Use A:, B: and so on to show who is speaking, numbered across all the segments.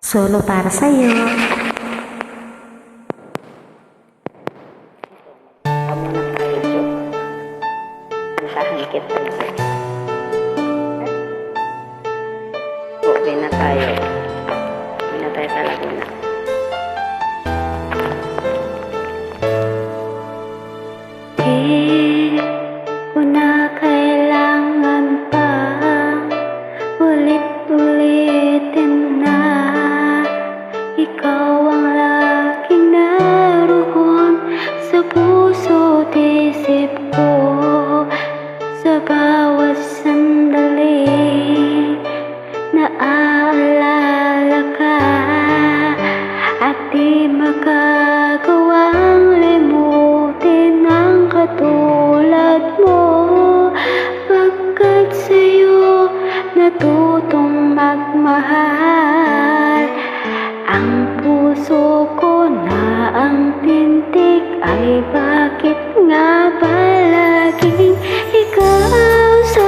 A: Solo para sa'yo.
B: Kamu na tayo, Jo. Kantahan kita, Jo. Uwi na tayo. Uwi na tayo sa Laguna.
A: Di ko na kailangan pa ulit-ulitin na ikaw ang laging naroon sa puso't isip ko, sa bawat sandali naaalala ka at di makagawang limutin ang katulad mo, pagkat sa'yo natutong magmahal. Ang puso ko na ang tintig ay bakit nga ba laging ikaw sa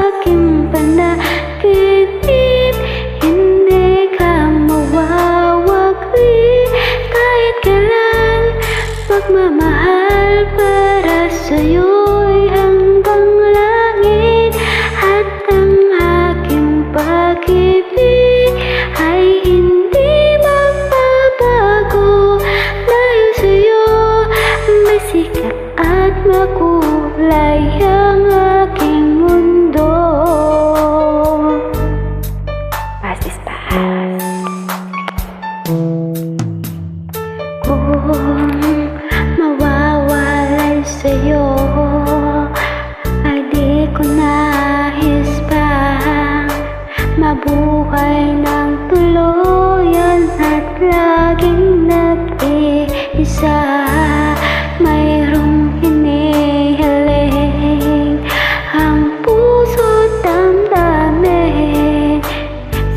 A: aking panaginip? Hindi ka mawawagli kahit kailan. Pagmamahal para sa'yo'y hanggang langit, at ang aking pag-ibig ay hindi magbabago. Dahil sa'yo may sikat at makulay ang aking mundo. Paz is paz. Kung mawawalay sa'yo ay di ko nais pang mabuhay ng tuluyan at laging nag-iisa. Mayroong hinihiling ang puso't damdamin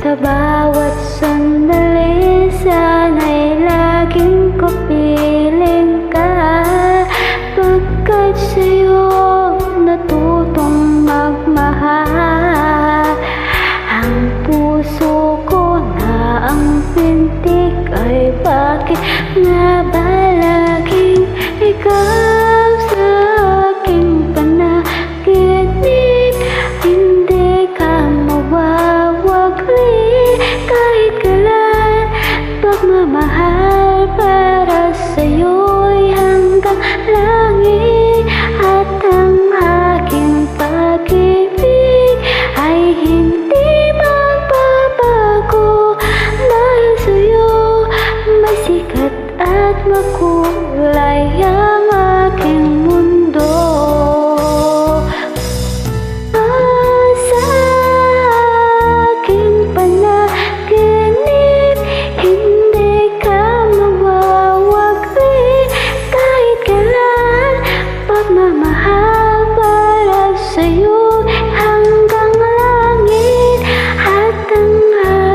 A: sa bawat sandali. Sana'y laging kapiling ka, pagkat sa'yo natutong magmahal. Ang puso ko na ang pintig ay bakit nga ba laging ikaw sa aking panaginip? Hindi ka mawawagli kahit kailan. Pagmamahal para sa'yo'y hanggang langit, at ang aking pag-ibig ay hindi magbabago. Dahil sa'yo may sikat at makulay ang aking mundo. Sa aking panaginip, hindi ka mawawagli kahit kailan. Pagmamahal para sa'yo hanggang langit, at ang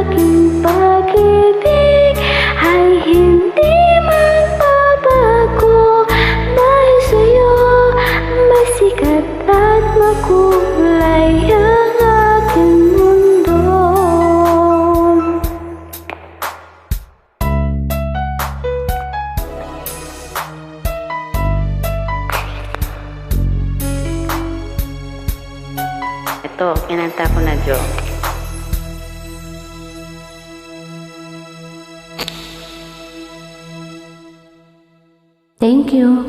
A: aking pag-ibig ay hindi magbabago. Dahil sa'yo may sikat at makulay ang aking mundo.
B: Ito, kinanta ko na, Jo.
A: Thank you.